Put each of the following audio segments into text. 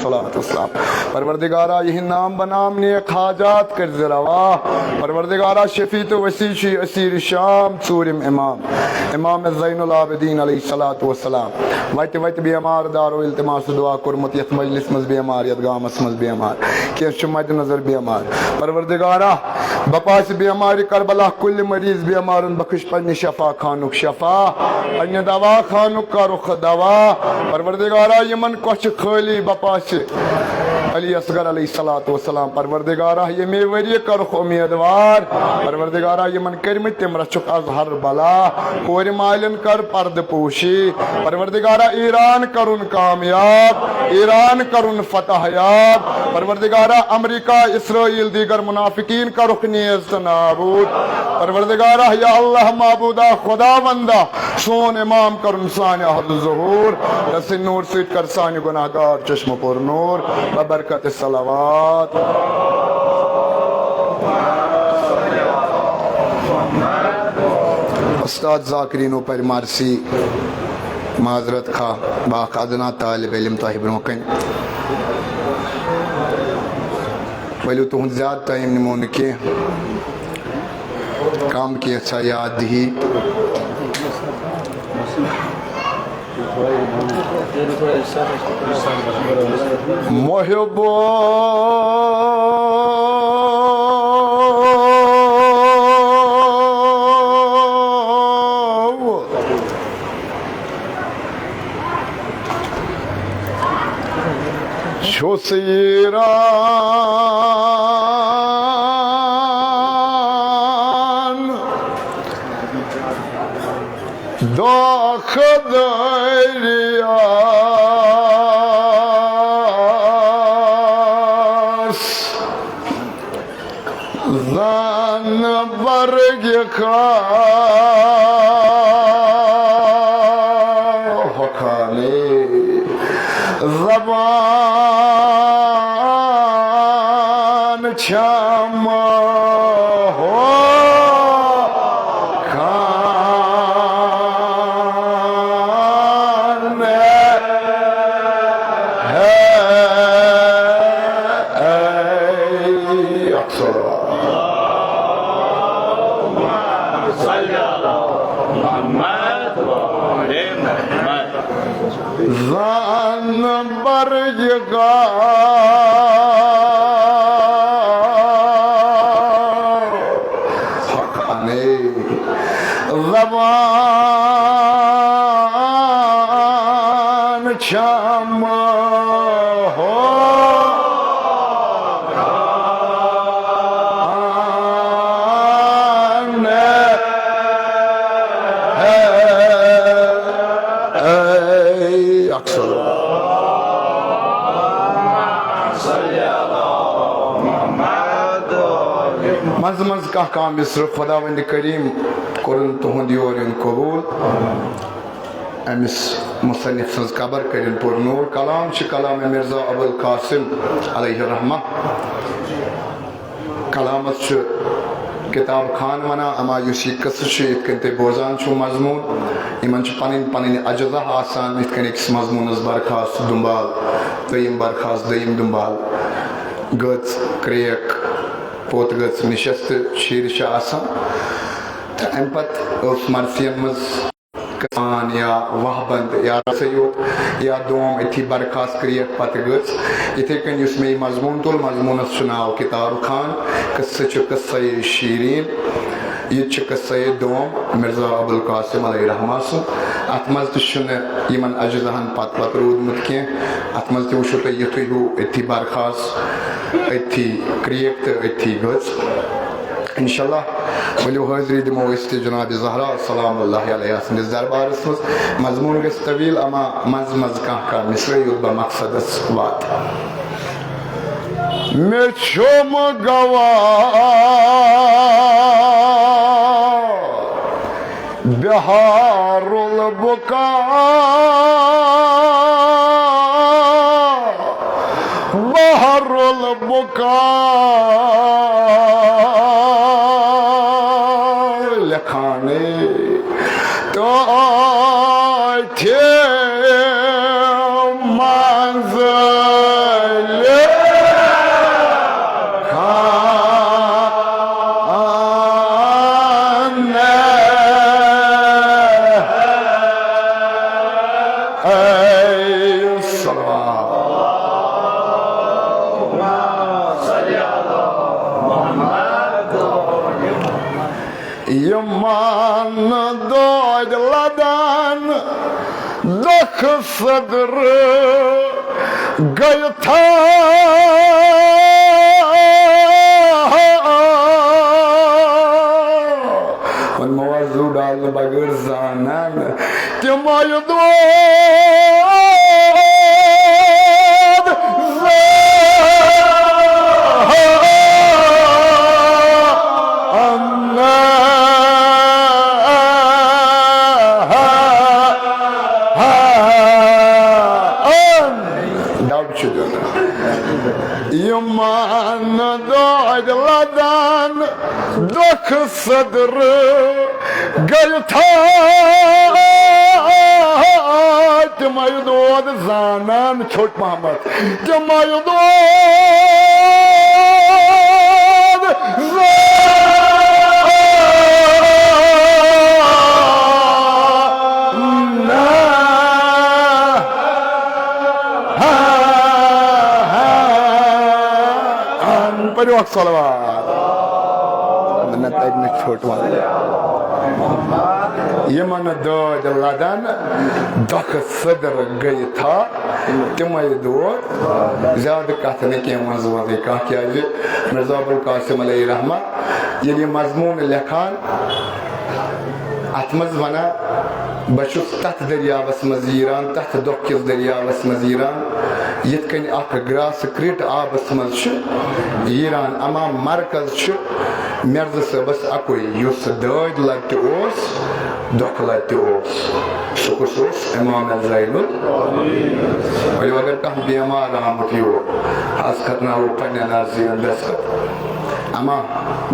अलैहिस्सलाम। परवरदिगारा यही नाम बनाम नेक हाजात कर रवा। परवरदिगारा शफी तो वसी असीर शाम सूरिम इमाम इमाम ज़ैनुल आबिदीन अलैहिस्सलाम वत वत बेमार दारो इल्तिमास दुआ कुरमत यथ मजलिस मज बेमार यथ गामस मज बेमार के मद नजर बेमार। परवरदिगारा बपास बेमार करबला कुल मरीज बेमार बख्श पन्ने शफा खानुक शफा पन्ने दवा खानुक का रुख दवा। परवरदिगारा यमन कछ खाली बपास अली असगर अलैहिस्सलाम। परवरदिगारा यमे वरिय कर उम्मीदवार। परवरदिगारा यमन करम तम रचुक आज हर बला कोर मालन कर पर्द पोशी। परवरदिगारा ईरान करुन कामयाब ईरान करुन फतह याब। परवरदिगारा अमेरिका इसराइल दीगर मुनाफिकीन का रुख नेज़ नाबूद। परवरदिगारा या अल्लाह माबूदा खुदा बंदा सोन इमाम करुन साने अहद ज़ुहूर दस नूर सीट कर साने गुनाहगार चश्म पर नूर बरकत सलावत। उस्ताद ज़ाकिरीनो पर मारसी माजरत खा बाख अदना तालिब इल्म ताहि ब्रोकन वलु तुहद ज़्यादा टाइम निमो के काम की अच्छा याद ही मोहब्बो शोसीरा खदरिया जान बर्ग खाने जबान क्षमा जबान क्षमा हो मज मज का काम इसर खुदावंद करीम कुरन तुहद योर कबूल अमिस मुसन्निफ सज कबर करिन पुर नूर कलाम कलाम मिर्जा अबुल कासिम अलैहि रहमा कलामत किताब खान वना अमा युसी कस इतकन बोजान मजमून इन पन पन अजजा आसान इतकन अकिस मजमूनस बरखास्त दुम्बाल दयम बरखास्त दयम दुम्बाल गच क्रेक पोत गच निशस्त शीर तो अम पत मरसियन मज या वहबंद या सयोत या दोम इथी बरखास्त क्रियक पत गच इथे कन मे मजमून तुल मजमूनस नाव किताब खान कस्से कस्से शीरीन यह कस्से दोम मिर्जा अबुल कासिम अलैहि रहमा अत मज तमन अजजहन पत पत रूदमुत कह अत मज तुशो तुम युथ हूँ अथी बरखास्त अथी क्रियक तो अथी गच इंशाल्लाह वलो हाजिरी दिमो जनाब ज़हरा सलाम सदिस दरबारस मज मजमून गस तवील अमा मज मज कह मिसर मकसदस वात मे छोम गवा बिहारुल बुका बहरुल बुका लखाने तो थे मंजर يمان دود لدن دخ صدر قيتا والموازو دال بغير زانان تما يدود يمان دود لدن دك صدر قلتها تما يدود زانان छोट मोहम्मद تما يدود परिवार सलवात मन तक में छोट वाला ये मन दो जलादन दख सदर गई था तुम्हें दो ज़्यादा कहते कि मज़मून का क्या ये मिर्ज़ा अबुल कासिम अलैहि रहमा ये मज़मून लिखान अतमज़ वना बशुस तथ दरियावस मज़ीरान तथ दोकिस दरियावस मज़ीरान यत्कन अख ग्रास क्रिट आबस मज ईरान अमा मरकज मिर्ज़ा सबस अकुई युस दौद लट्टे ओस दुख लट्टे ओस सुकुस ओस इमाम ज़ैनुल और अगर कह बीमार आमत यो खास खतना वो पन्ने नाज़ियन दस्खत अमा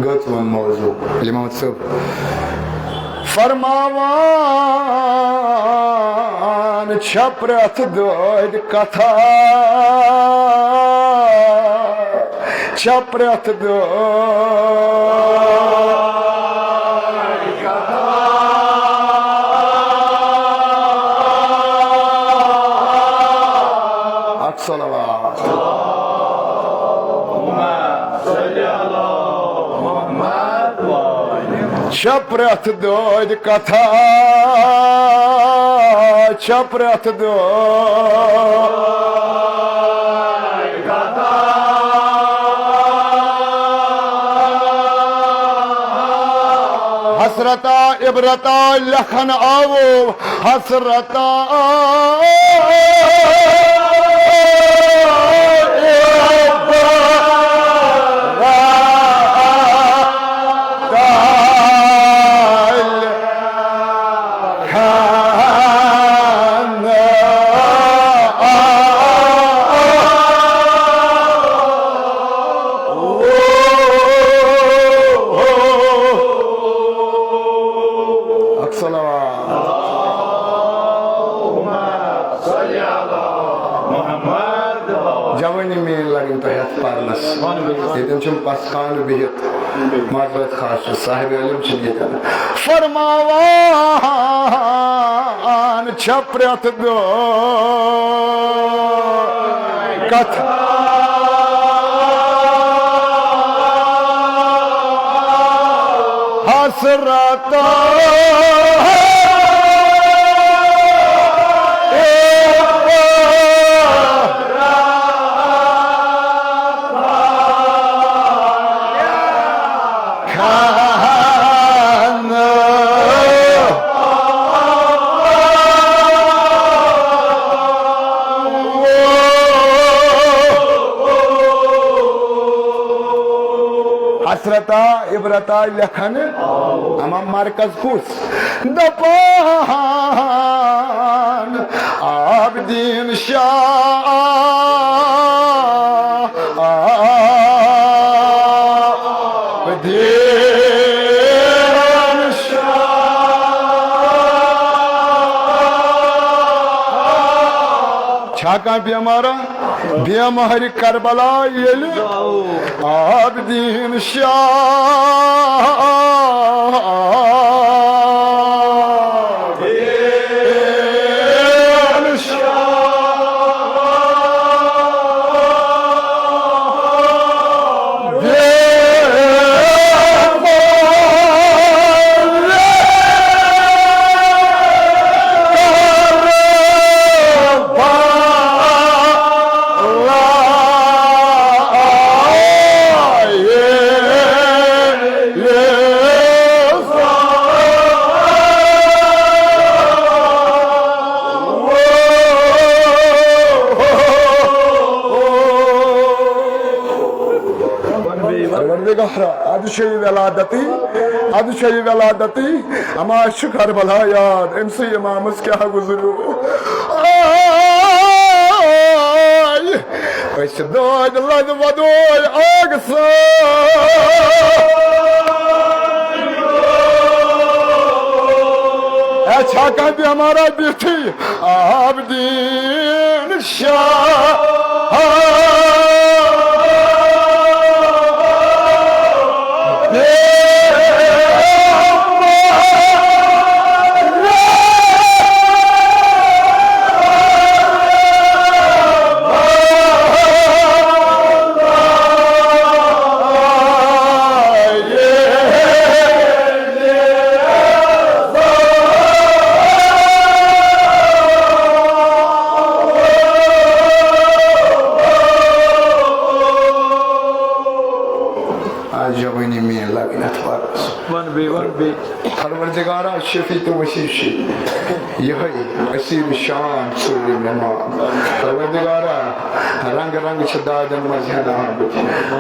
गत वन मौजू इमाम सब फरमावान छप्रत दोद कथा छप्रत दोद कथा अक्सलवात छप्रत दोद कथा छप्रत दोद कथा हसरता इबरता लखन आवो हसरता जवानी में लगन तो है पारनस ये चुम पसकान बिहत माजरत खास साहिब इल्म चाहिए था फरमावान छप्रत दो कथा हसरता हसरता इबरता लखन अमा मरकज कुस दपान आबदीन शाह आबदीन शाह छाका बेमारा बेमहर करबला येल आबदीन शाह परवरदिगारा अद शई वेलादती अमा शुकर भला याद इमसे इमामस क्या गुजरू ऐसे दोद लद वदोय आगसा अच्छा कहते हमारा बेटी आबदीन शाह परवरदिगारा शफी तो वसीशी यही असीर शान सूर्य मेहमान परवरदिगारा रंग रंग शदादन मजहना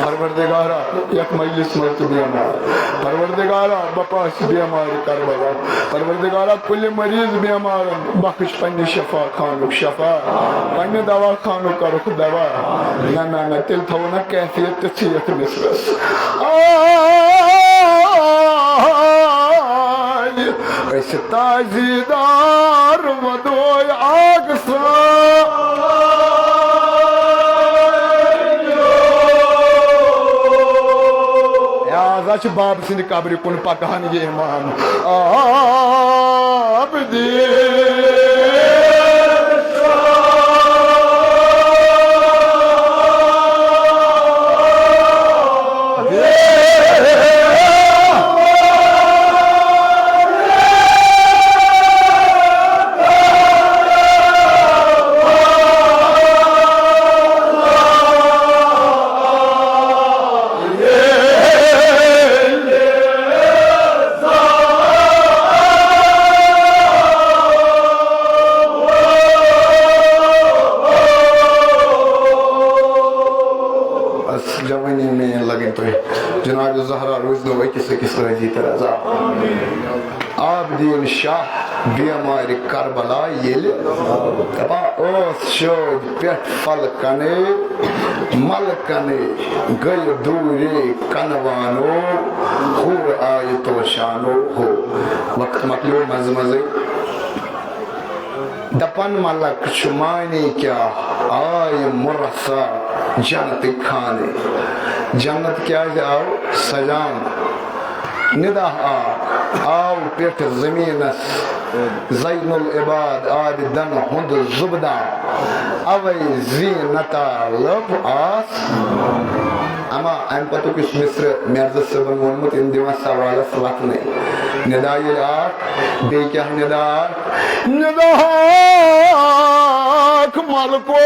परवरदिगारा यक मजलिस मत बीमार परवरदिगारा बपास बीमार करबला परवरदिगारा कुल मरीज बीमार बख्श पन्ने शफा खानु शफा पन्ने दवा खानु करुख दवा ना ना ना तिल थो ना कैफियत तसियत मिसरस ऐसे ताजीदार वदोय आगसा याज बाब सिंध कब्र कुन पकान ये इमाम आबदी जनाब ज़हरा रोज़ दो किसे किस रजी तरज़ा आबदीन शाह बीमार करबला येले ओस शोद पेट फल कने मल कने गय दूरे कनवानो खूर आय तो शानो हो वक्त मतलब मज़ मज़े दपन मलक शुमानी क्या आय मुरसा जन्नत खाने जन्नत क्या आओ सजाम निदा आओ पेट जमीनस ज़ैनुल इबाद आबिदन हुंद जुबदा अवै ज़ीनता लब आस अमा अम पतो किस मिस्र मिर्जा सबन मोहम्मद इन दिवा सवाल सलात ने निदा ये आक बे क्या निदा निदा कमाल को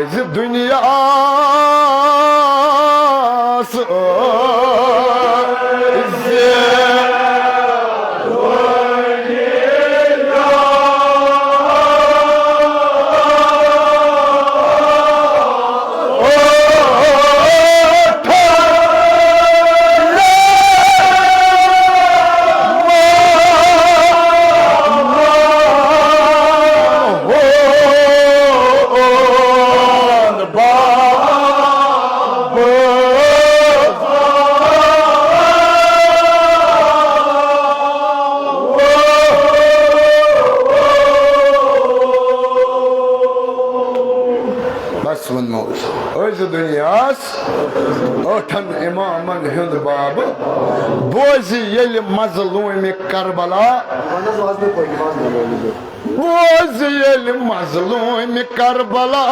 इस दुनिया मज़लूम करबला मज़लूम करबला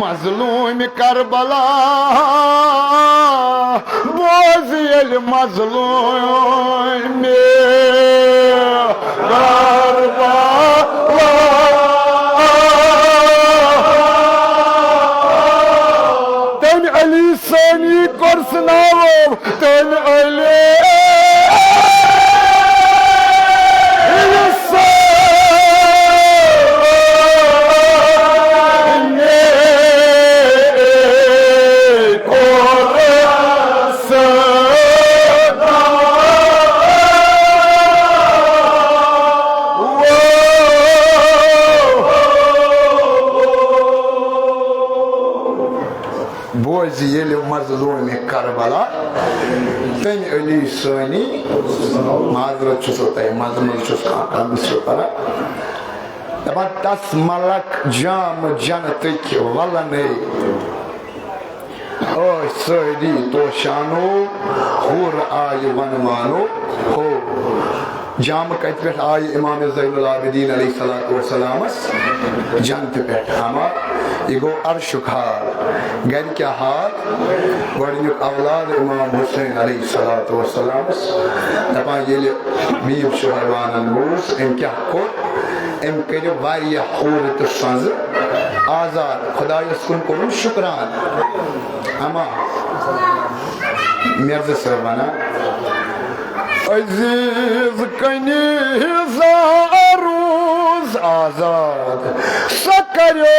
मज़लूम करबला बोझिल मज़लूम करबला मजलूम करबला तम अली सानी माजरत मजमल दपान तस मलक जाम जनत वलन सारी तोशानो हुर आय वनमानो हो जाम कत पे आय इमाम ज़ैनुल आबिदीन अलैहिस्सलामस जन्नत पे अमा यह गो अर्शुक हाल घर क्या हाल गडनुक औलाद इमाम हुसैन अलैहिस्सलामस दपान ये बीब शुहरवानन मूस अम क्या कोर अम कर हूर तो सज आजाद खुदायस कुन कोरुन शुक्रान अमा मिर्जा साहब वना अजीज कनीज़ अरूज आजाद सकरो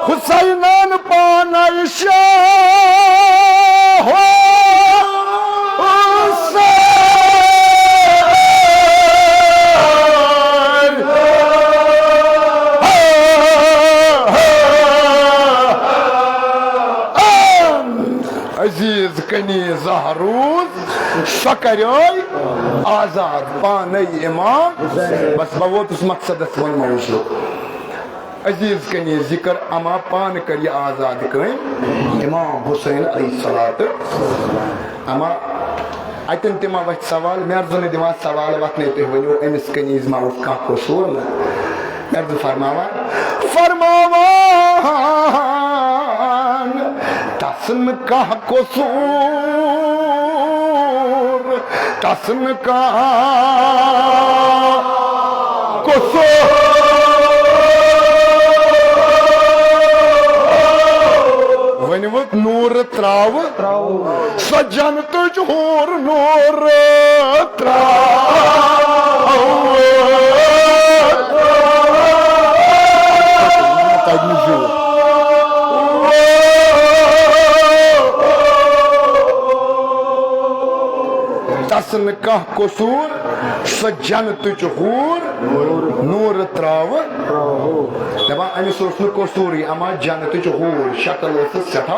हुसैनन पान शाह अजीज कनी जहरूज सकरोय आजाद पान इमाम बस बवोतुस मकसदस वन मौजू अजीज कनी जिक्र अमा पान कर आजाद कम इमाम हुसैन अलैहिस्सलात अमा अतन तमा वत सवाल मर्जन दिवान सवाल वतने तुम वनो अमिस कनीज मा कह कसूर मर्ज फरमावान तसन कह कसूर तसन कह कसूर वनवत नूर त्राव सजन तुझ होर नूर तसन कह कसूर सजन तुझ होर नूर त्राव दपा अमिस कसूर अमा जनत हूर शक्ल सठा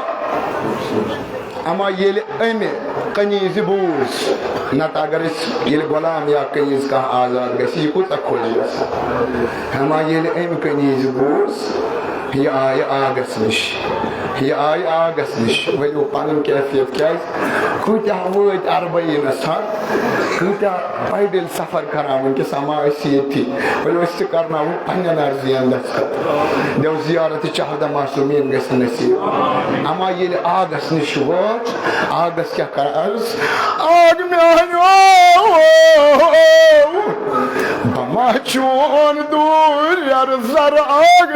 अमा ये अमे कनीज बूस नत अगर गुलाम या कनीज कह आजाद गि कूत खुश अमा ये अम कनीज बूस यह आय आगस नश वो पन कैफियत क्या कूत्या वत अरबईनस कूत्या पैदल सफर करान वनकस अमा ये करना पन्न अर्जियन दव जियारत चहदा मासूमीन ग नसीब अमा ये आगस नश वोत आगस क्या कर अर्ज आग बमा चोन दूर यार जर आग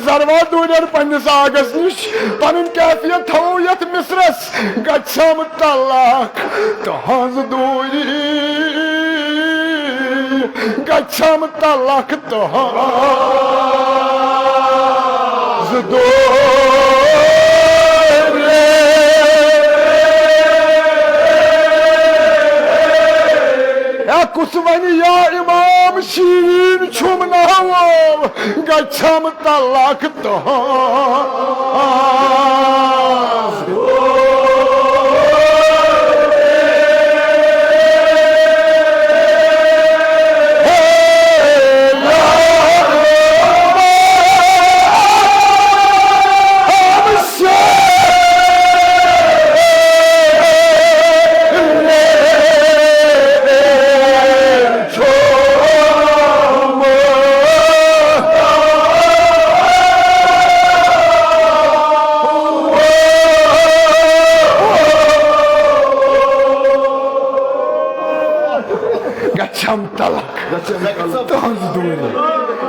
जरवा दूर पन्निस आगस नश पन कैफियत थो ये मिसरस गम तलाक तहज दूरी गम तलाक तहज कुस वन या इमाम शीन छुम नवो गम तलाक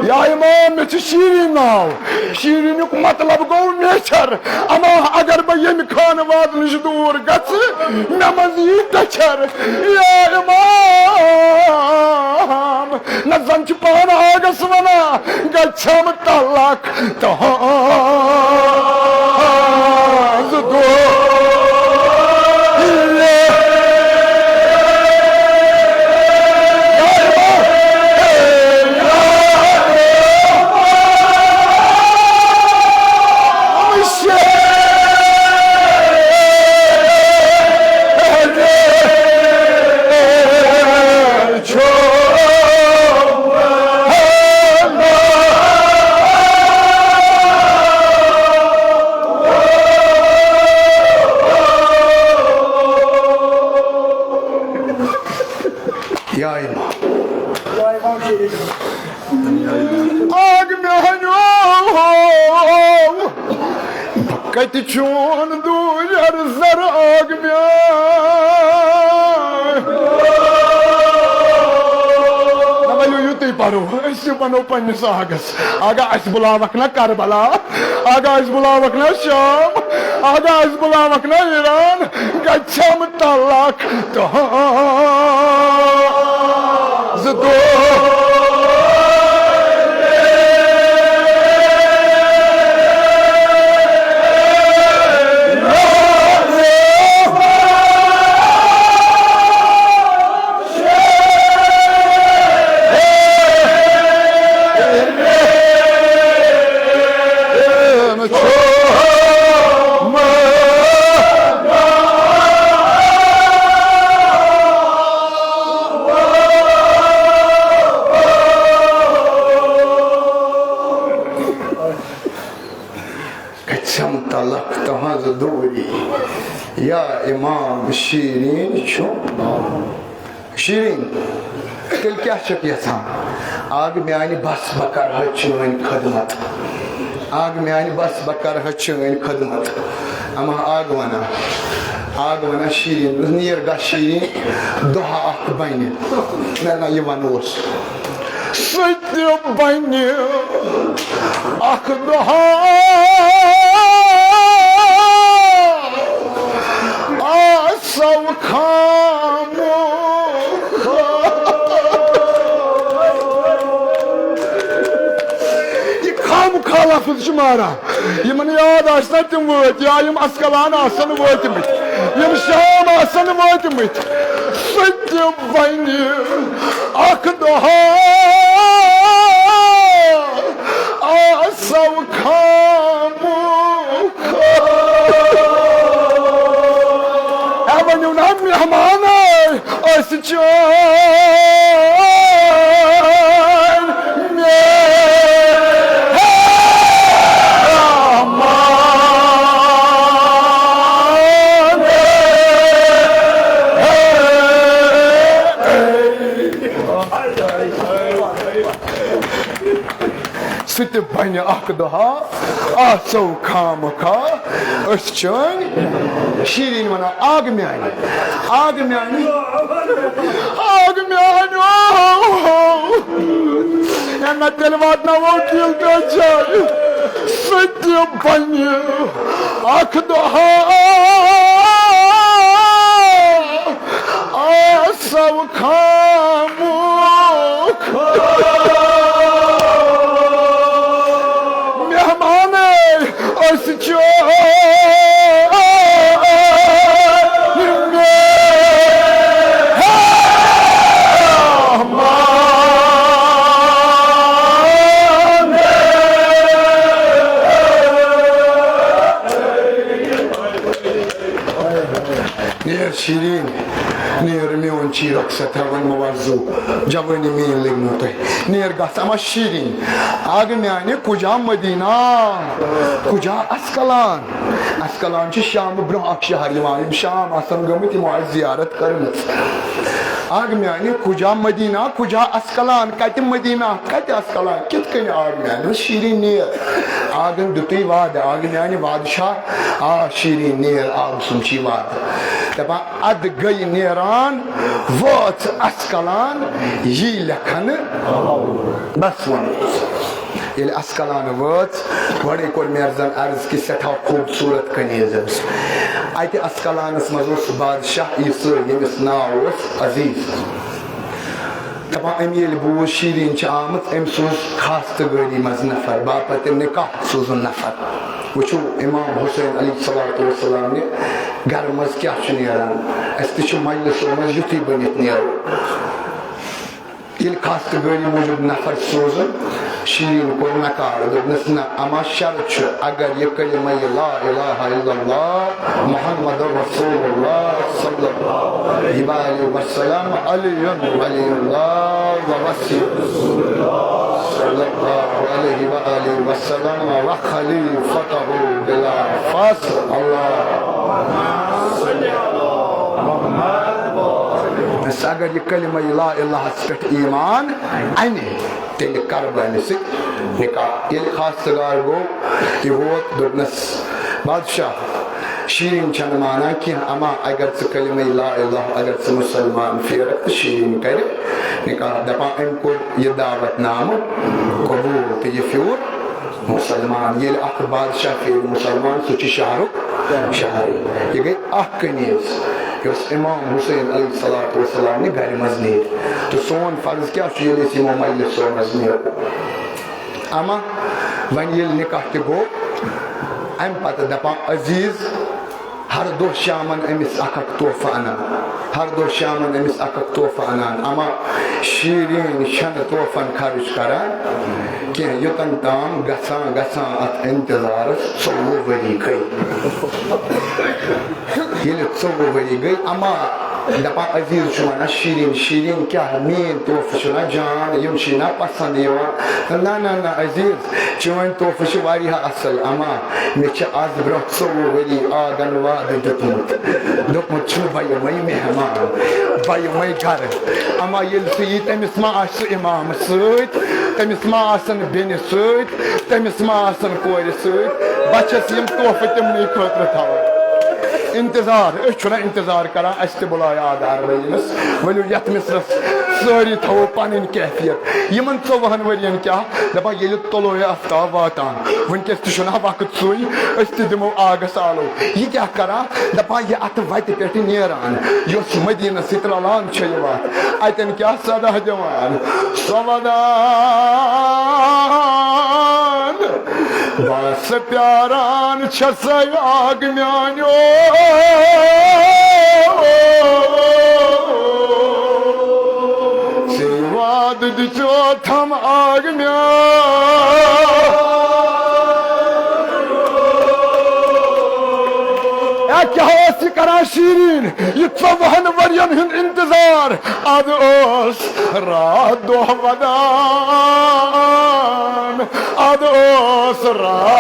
या इमाम मे शीरीन नाव शीरीन मतलब गो नेचर अमा अगर बह यम खान वाद नश दूर गच मे मज यी टचर या इमाम न जन पान आगस वना गम तलक या इमाम आग मेहनो कति चून दूर सर आग में युत पो बनो पन्निस आगस आगा बुलावक ना करबला आगा बुलावक ना शाम आगा बुलावक ना ईरान गच्छम तलाक या इमाम शीरीन शीरीन तेल क्या यहां आग म्यान बस बकर चन खदमत आग म्यान बस बकर चन खदमत अमा आग वना शीरीन नीर गा शीरीन दोहा अख बन ना ये वनोस सत्य बन अख दोहा सब खामो ये खाम खाला फिर मारा ये मन याद आसना तुम वोट या यम अस्कलान आसन वोटमित यम शाम आसन वोटमित सत्य बन अख दोहा सब खामो मेहमान सित बन अख दोहा आसो खाम खा चन शीरीन वना आग म्यान ना तेल वाटना वो दिल तो जाए सत्य बन अख दोहा सब खामो मेहमान शीरीन नेर मेवन चीरक सथवन मवाजू जवनी मीन लिग्नोते नेर गसमा शीरीन आग म्याने कुजा मदीना कुजा अस्कलान च शाम ब्रो अख शहर यवान शाम आसन गमित मो जियारत करमत आग म्याने कुजा मदीना कुजा अस्कलान कत मदीना कत अस्कलान कित कन आग म्याने शीरीन नेर आगन दुती वाद आग म्याने बादशाह आ शीरीन नेर आग सुनची वाद दपा अद गई नेरान वोत अस्कलान ये लखन बस वन ये अस्कलान वोत बड़े कोर मेरजन अर्ज की सठा खूबसूरत कनीज अत अस्कलानस मज बादशाह ईसर यमिस नाव अजीज दपा अम ये बूज शीरीन आमत अम सूज खास तगरी मज नफर बापत निकाह सूजन नफर वुचो इमाम हुसैन अलैहिस्सलाम ने घर मज क्या मजलिस मज युथी बनित नो ये खास तगरी मूजूब नफर सोजन शीरीन को नकार दोपनस न अमा शर्त अगर ये कलिमा ला इलाहा इल्लल्लाह मुहम्मदुर रसूलुल्लाह सल्लल्लाहु अलैहि वसल्लम अलियुन वलियुल्लाह व रसूलुल्लाह सल्लल्लाहु अलैहि वसल्लम व खलीफतहु बिला फस अल्लाह अगर यह कलिमा ला इलाहा पे ईमान अने तेल कर बह निकाह ये खास सगार गो यह वोत दोपनस बादशाह शीरीन छन माना कि अमा अगर कलिमा ला इलाहा अगर मुसलमान फेरक तो शीरीन कर निकाह दपा अम कोर यह दावत नाम कबूल तो यह फ्यूर मुसलमान ये बादशाह फेर मुसलमान सह शहरुक शहरी यह गई कनीज इमाम हुसैन अलैहिस्सलाम ने घर मज नीर तो सोन फर्ज क्या यमो मजलिस मज नीर अमा वन ये निकाह तह गो अम पत दपा अजीज हर दो शामन अमिस अख तोहफा अनान हर दो शामन अमिस अख तोहफा अनान अमा शीरीन छन तोहफन खर्च करान कह युतन ताम गसान गसान अत इंतजार 14 वरी गई ये 14 वरी गई अमा दपा अजीज वन शीरीन शीरीन क्या मीन तोहफा जान यम ना पसंद ना ना ना अजीज चवन तोहफा असल अमा मे आज ब्रो 14 वरी आगन वाद दुतमुत बयमे मेहमान बयमे घर अमा ये तमिस मा इमाम तमिस मा बेन तमिस मा कोर बचस यम तोहफा तमने खतर थवान इंतजार इंतजार करान अस त बुलाया अरबईनस वनु यथ मिसरस सारी थवो पन कैफियत यमन 14 वरियन क्या दपा ये तलो आफ्ताब वातान वनकस तुना वक्त सुई दिमो आगस आलो यह क्या करा दपा यह अत वत पे नेरान यस मदीना सितरलान अतन क्या सदा दिवान सवदान बस प्यारान आग म्यानो सिवाद दिचो थम आग म्या क्या करा शीरीन यह 14 वरियन हुंद इंतजार अद रात दोह वदान अद रात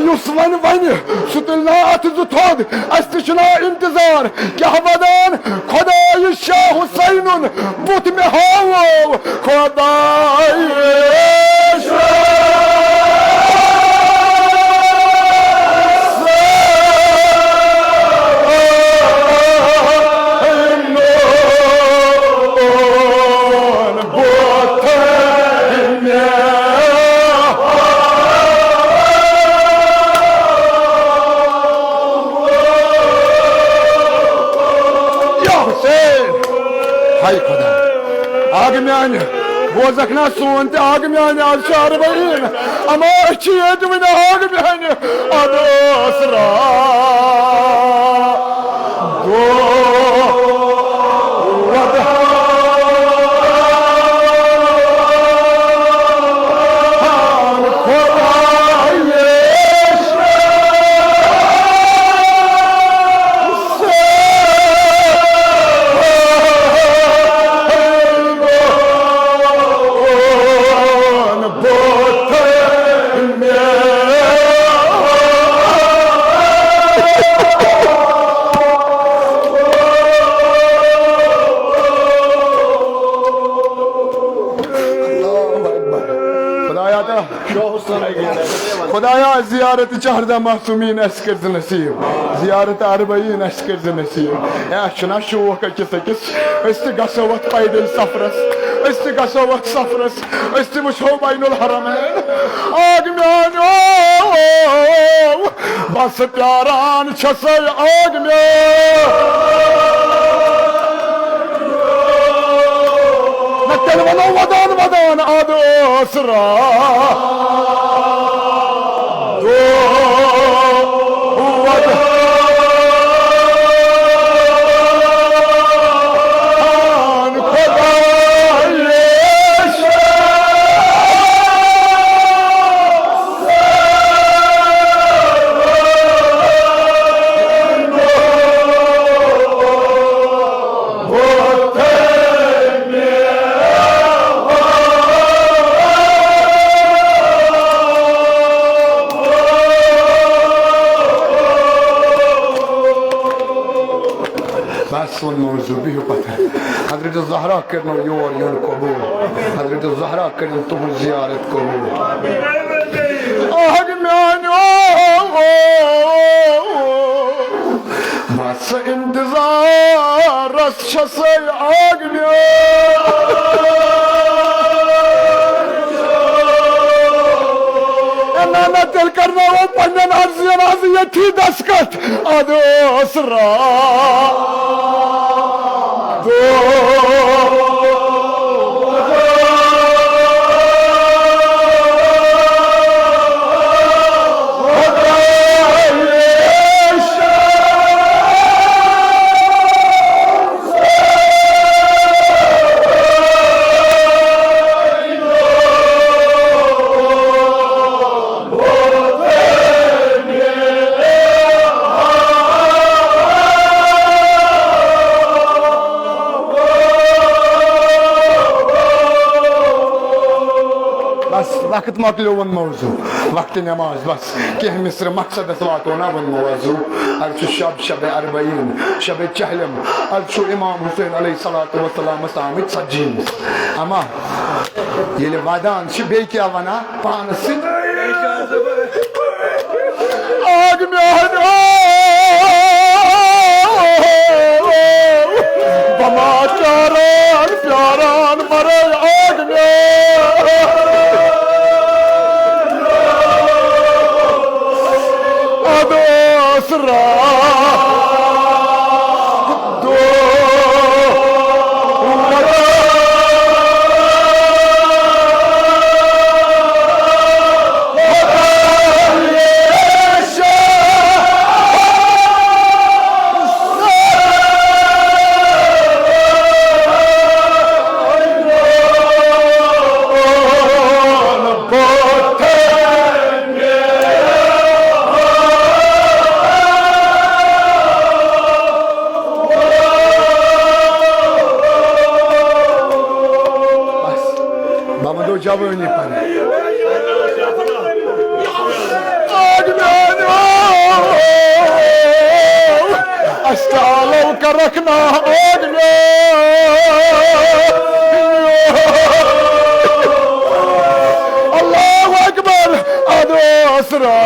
युस वन वन सह तुलना अत जु थोद अस तुना इंतजार क्या वदान खुदाई शाह हुसैन बुत में हावो खुदाई आग म्यान बोजक ना सोन ते आग म्यान आज चार बहीन अमा चीज वन आग म्यान अदोसरा गो खुदाया जियारत चहरदा मासूमीन अस्कर नसीब जियारत अरबईन अस्कर नसीब ना शौक अकिस अकिस गो वत पैदल सफरस गो वत सफरस वो बैनुल हरमैन आग म्यानो बस प्यारान आग म्यान वनो वदान वदान आदोसरा बस वन मौजू बिहु पत्थर हजरत ज़हरा करनो योर योर कबूल हजरत ज़हरा करनो तुम ज़ियारत कबूल आग म्यानो बस इंतजार रस आग मैं दिल करना वो पंजन अर्जियन थी दस्खत अदो असरा वक्त मकलो वन मौजू वक्त नमाज बस कह मिस्र मकसद वातो ना वन मौजू अर्श शब शब अरबईन शब चहलम अर्श इमाम हुसैन अलैहिस्सलातु वस्सलाम सामित सजीन अमा ये वादान शबे क्या वना पान से आग में बमाचारान प्यारान मरे आग में जवानी पर अस्तालों का रखना आग में अल्लाहु अकबर अदो असरा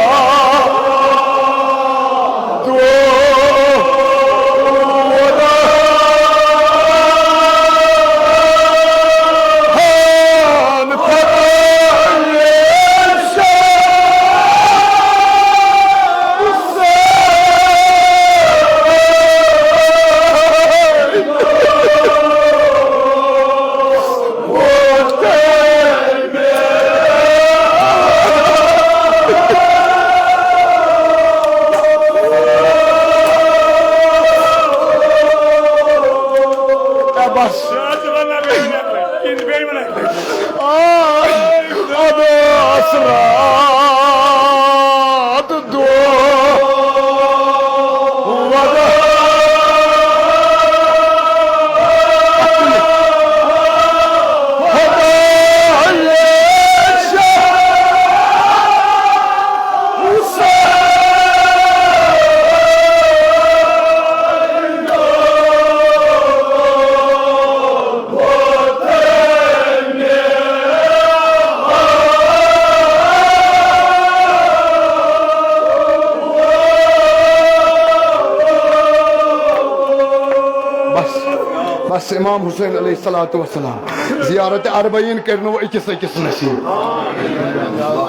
बस इमाम हुसैन अलैहिस्सलातु वस्सलाम ज़ियारत अरबईन करनो अकिस अकिस नसीब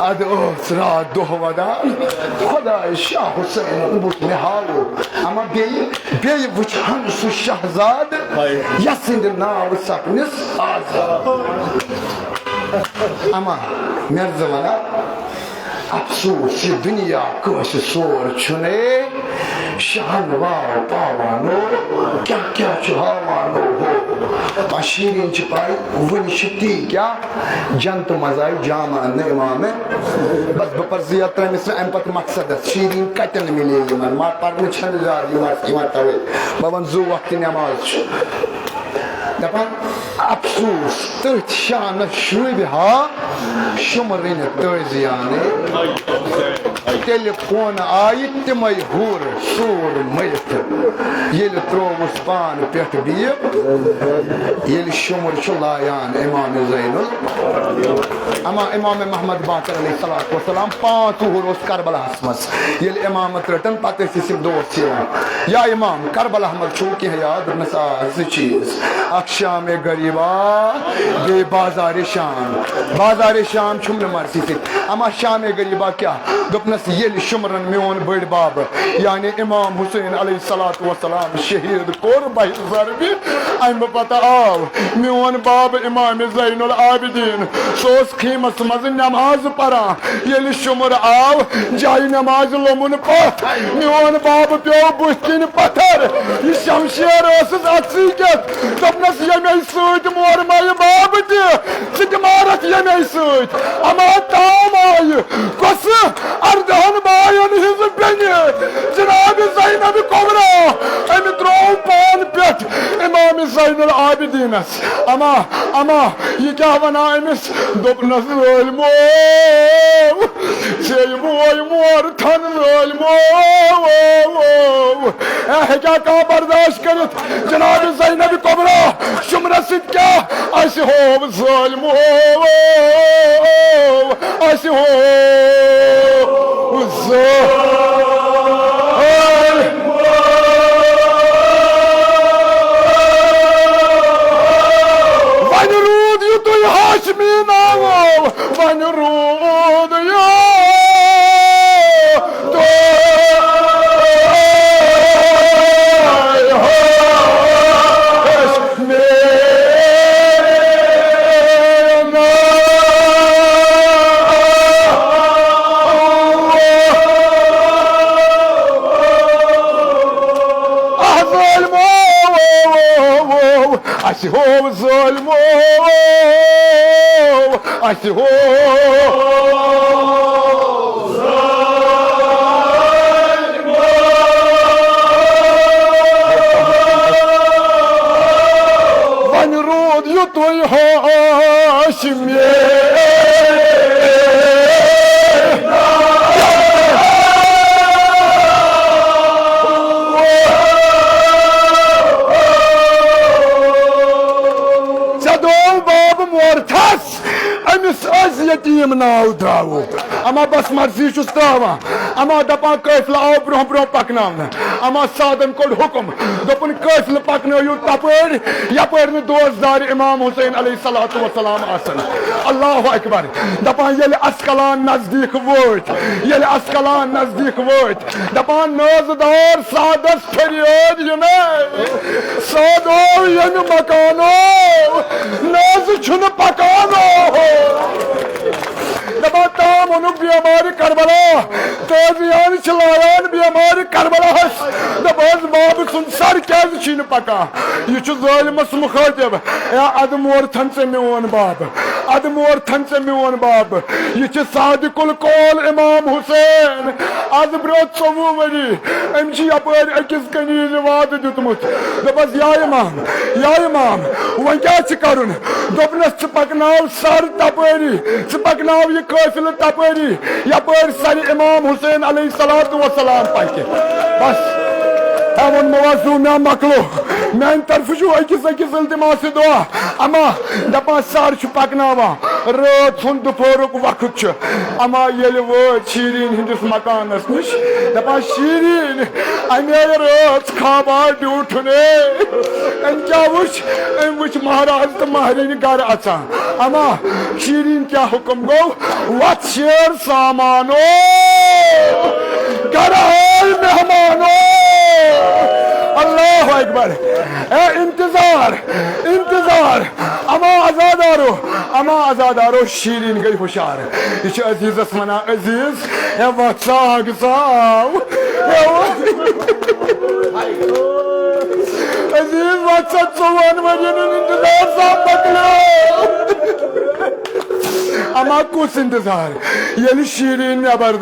अद ओसरा दोह वदा खुदा शाह हुसैन उबुत निहालो अमा बे वुचहन सु शहजाद यसिंद नाव सपनिस आजाद अमा मर्ज वना अफसोस ये दुनिया कस सोर छुने शान वाव पावानो क्या क्या चुहावानो हो अशीरिन चिपाई वन शती क्या जंत मजाई जामा न इमाम बस बपर्जिया त्रमिस एम्पत मकसद शीरिन कतन मिले यमन मा परन छन जार यमन तवे बवन जु वक्त नमाज दपन अफसोस तथ शान शुब हा शुमरिन तजियाने तेल कौन आई तिमय हूर शूर मरित ये त्रोवुस पान पेट बीब ये शुमर लायान इमाम ज़ैनुल अमा इमाम मोहम्मद बाकर अलैहिस्सलाम 5 हूर करबला मज ये इमामत रटन पत दोस्त या इमाम करबला मज छू कह याद नसा चीज अख शाम गरीबा बे बाजार शाम छुम मर्सी से अमा शाम गरीबा क्या दोपनस ये शुमरन मोन बड़ बाब यानी इमाम हुसैन अलैहिस्सलाम शहीद कोर बह जरबी अम पता आव मोन बाब इमाम ज़ैनुल आबिदीन सोस खीमस मज नमाज परा ये शुमर आव जाय नमाज लोमुन पथ मोन बाब प्यो बुस्तिन पत्थर यह शमशेर दोपनस ये सत मोर मय बाब तिमारत ये सत अमा ताम आय कस अर्दहन बायन हिज बेन जनाब ज़ैनब कुबरा अम त्रो पान पे इमाम ज़ैनुल आबिदीनस अमा यह क्या वना अमिस दोपनस ज़ालिमो से मोय मोर थन ज़ालिमो क्या कह बर्दाश्त कर जनाब ज़ैनब कुबरा शुमरा सिद क्या अस होव ज़ालिमो अस हो वन रूद यु तुय हाशमी नाव वन रूद यो अस हो ज़ालिमो अस हो वन रूद यु तुय हाशमी यतीम नाव द्रावो अमा बस मर्जी त्रावा अमा दपा कैफल आव ब्रोह ब्रोह पकन अमा सादन कोड हुकुम दोपन कैफल पकन तपर यपर दोस्तदार इमाम हुसैन अलैहिस्सलाम आसन अल्लाहु अकबर दपा ये अस्कलान नजदीक वोट ये अस्कलान नजदीक वोट दपा नजदार सादस फरियाद ये सादो यन मकानो नज छुन पकानो दबा ताम बेमार करबला ताजियान चलायान बेमार करबला दबस बाब सुन सर क्या पका यह ज़ालिमस मुखातिब या अद मोर थन से मोन बाब अद मोर थन से मोन बाब यह सादिकुल कौल इमाम हुसैन अज ब्रो 24 वरी अम यपर अकिस कनीज वाद दुतमुत दबस या इमाम वन क्या करुन दोपनस पकनाव सर तपरी पकनाव यह काफिल तपरी यपर सर इमाम हुसैन अलैहिस्सलाम पके बस एवन मवाजू मे मकलो मान तरफ अकिस इल्तिमास दुआ अमा दपा सर पकनावा रात सुन दोपहरुक वक्त अमा ये वोत शीरीन हंदिस मकानस नश दपा शीरीन अमे रात खाबा ड्यूठने क्या वुच महाराज तो महारानी घर अचान अमा शीरीन क्या हुक्म गो वत शेर सामानो घर आए मेहमानो अल्लाह अकबर इंतजार अमा आजादारो शीरीन गई हुशार यह अजीजस वना अजीज वत साग साव अजीज वत 54 वजन इंतजार सा पकड़ो अमा कुछ इंतजार ये शीरीन नबर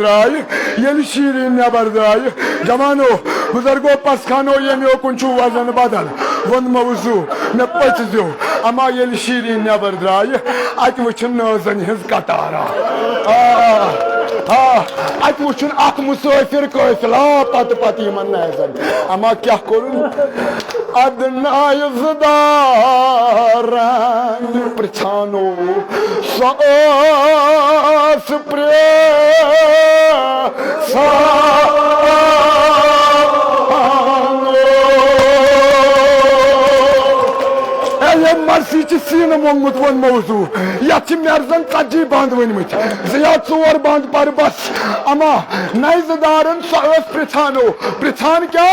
द्राय जवानो बुजुर्गो पसखानो ये कुन वजन बदल वन मौजू मे पचो अमा ये शीरीन नबर द्राय अत वुन नजन हज कतारा अत वुचन अख मुसाफिर काफिला पत पत यमन नजर अमा क्या करुन अदनायजदारन प्रछानो सास मर्सी सीन मोंगमुत वन मौजू ये मेरजन 40 बंद वनमुत जिया 4 बंद पर बस अमा नजदारन सस प्रछानो प्रछान क्या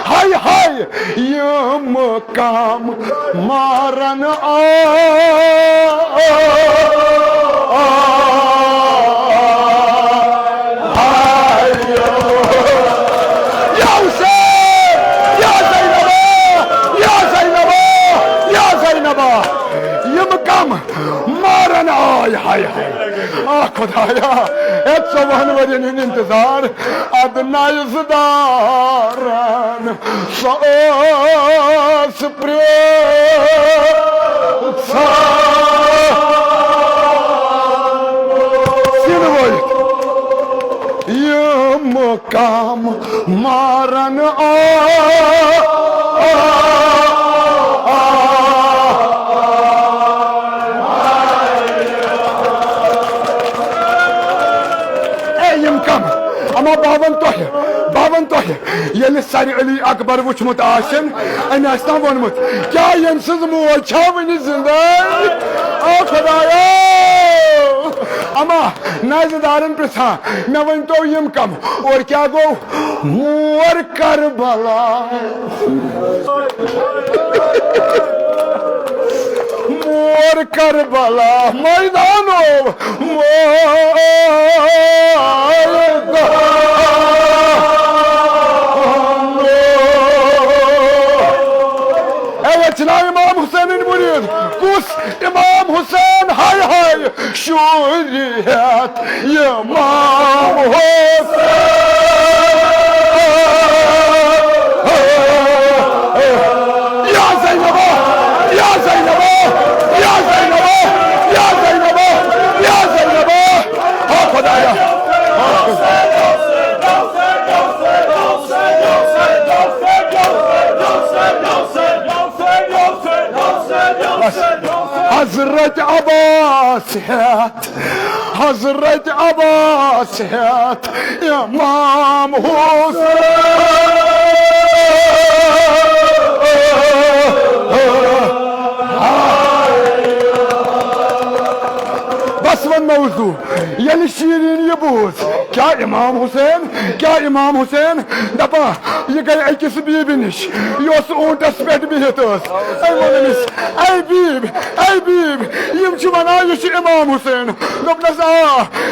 हाय हाय यम काम मारन मारन आय हाय हाय खुदाया 150 वरियन हुंद इंतजार अदनायजदारन सास यम काम मारन अमा बावन तो ये सर अली अकबर वुचमुत आसन अमे वोनमुत क्या यम सज मोज वन जिंदा खुदाया अमा नजदारन प्रछा मे वन तो यम कम और क्या गो मोर करबला मोर करबला मैदानो इमाम हुसैन मुरीद कुस इमाम हुसैन हाय हाय शूरियत इमाम हुसैन या ज़ैनबा या ज़ैनबा या ज़ैनबा या ज़ैनबा या ज़ैनबा हो खुदाया हजरत अब्बास हजरत अब्बास इमाम बस वन मौजू ये शीरीन ये बूज क्या इमाम हुसैन दपा ये गई अकिस बीब निश यह ऊंटस पे बिहित बीब यम वनान यह इमाम हुसैन दोपनस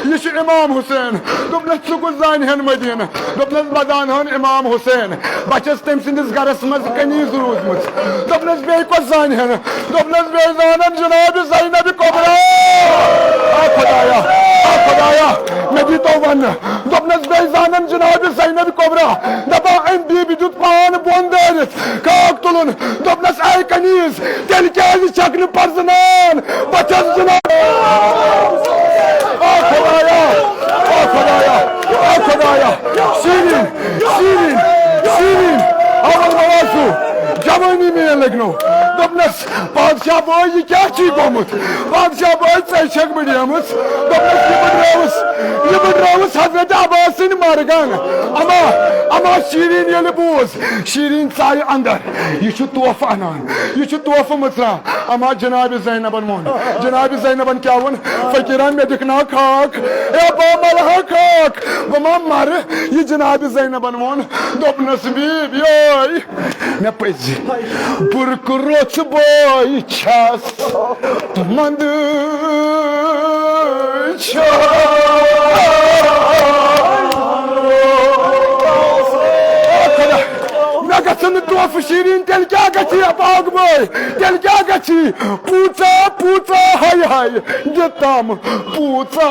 यह इमाम हुसैन दोपनस चुकुस जान मदीन दोपनस बदान इमाम हुसैन बचस तम सिंदिस गरस मज कनीज रूजमुत दोपनस बे कस जान दोपनस बे जानन जनाब ज़ैनब कुबरा खुदाया मे दी तो वन दोपनस बे जानन जनाब ज़ैनब कुबरा दपा अम बीबी दुत पान बोन दरित काक तुलन दोपनस आई कनीज तेल क्या चकन पर्जनान बचस जनाब खुदाया शीरीन अवल मवाजू जवानी में लगनो दोपनस बादशाह बॉय ये क्या चीज गोमुत बादशाह बॉय चक बडियामुत दोपनस ये बडरावस हजरत अब्बास मारगान अमा शीरीन ये बूज शीरीन चाय अंदर ये तोहफ अनान ये तोहफ मसरा अमा जनाब ज़ैनबन मोन जनाब ज़ैनबन क्या वन फकीरान में दिखना खाक ए बामलहा खाक वमा मर ये जनाब ज़ैनबन मोन दोपनस बीब योय मे पज बुरकुरोच बोय छस मंद तोहफ शीरीन तेल क्या गची बाग बोय तेल क्या गची पूचा हाय हाय जतम पूचा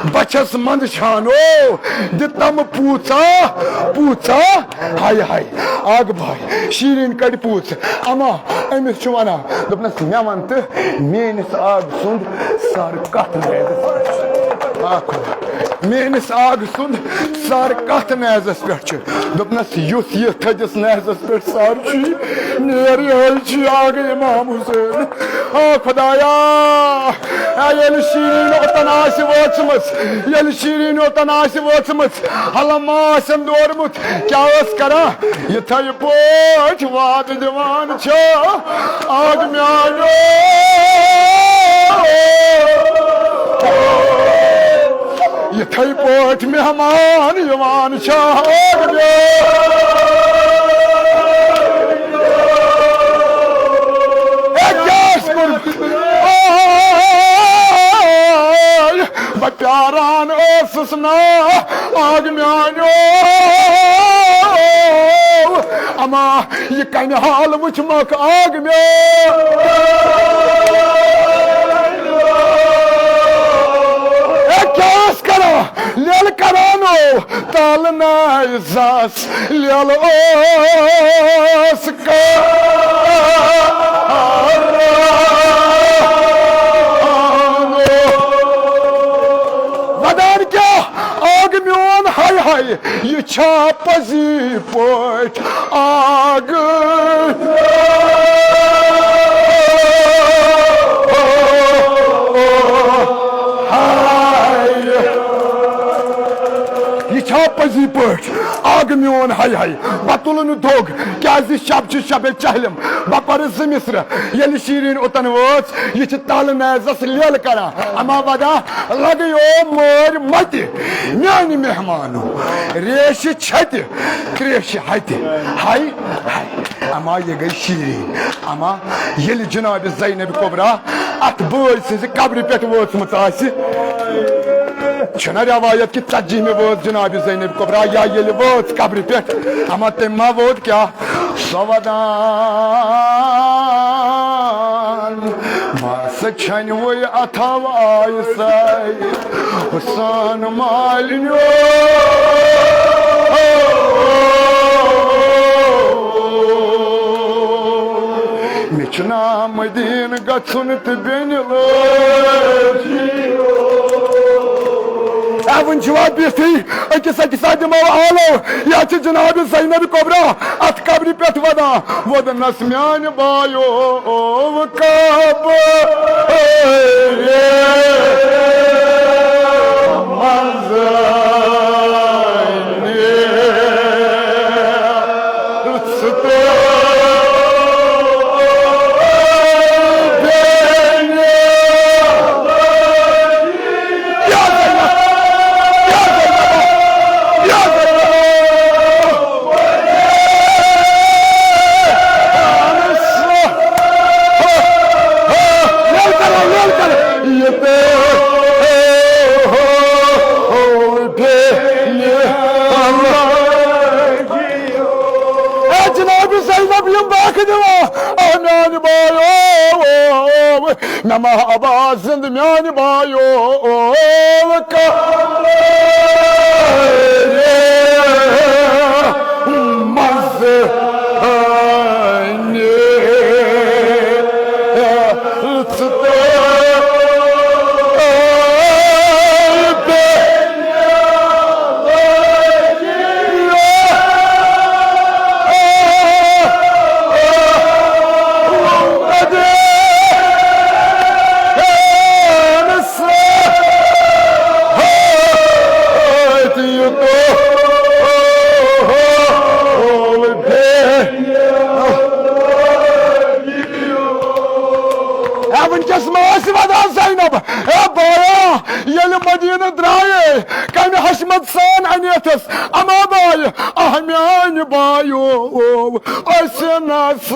बचस मंद छानो दितम पूछा पूछा हाय हाय आग भाई शीरीन कड़ पूछ अमा अमिस वना दोपनस मे वन तो मेनिस आग सुंद सार कत मेनिस आग सुंद सार कत नैजस पे दोपनस युथ यह थदिस नैजस पे सार नेर आग इमाम हुसैन आ खुदाया ये शीरीन ओतन वचम ये शीरीन ओतन वचम हलमासम दौरमुत क्या करा यथा पोट वाद दिवान आग म्यानो यथा पोट मेहमान यवान आग प्यारान ससना आग म्यानो अमा ये कन हाल वुचमक आग मे क्या करो लेल करानो ताल नास लेल ओस वदान क्या आग म्योन हाय हाय ये पजी पोट आग पजी पट आग म्योन हाय हाय बतुल दोग क्या शब शब चहलम बपर मिस्र ये शीरीन ओतन वोच यह तल नैजस लेल करा अमा वदा लगो मोर मत मान मेहमानो रेश छत त्रेश हत हाय हाय अमा ये गई शीरीन अमा ये जनाब ज़ैनब कुबरा अत बोल सज कब्र पे वोचमत छना रवायत कि 40 में वोत जनाब ज़ैनब कुबरा या ये वोत कब्र पे अमा तम वोत क्या सवदान मास छन वो अथव आय हुसैन मालिनो मिचना मदीन गछुन त बेन वन बिथी अकिस अकिस दिमो आलो या जनाब ज़ैनब कुबरा अत कब्र पे वदा वदनस म्यान बायो कब नमा आवाज जिंद म्यान बायो मदीन द्राये कन हशमत सान अनियतस अमा बाय अहम्यान बायो असनस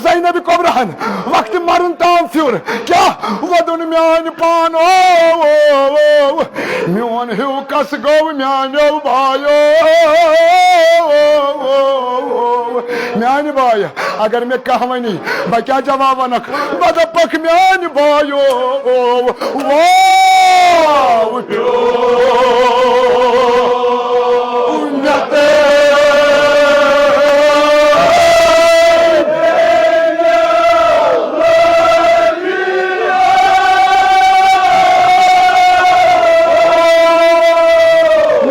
Zaynab Kobrahan vakti marun tam fyur kya vadun myan pan myon hu kas go myan bayo myan bayo agar मैं कहवनी बा क्या जवाब नख बद पक म्यान बायो वाह उन्नते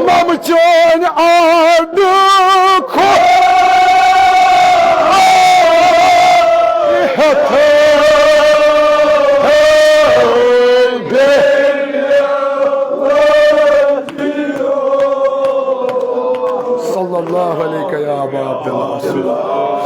मम चोन आद खो sallallahu aleyke ya Aba Abdullah.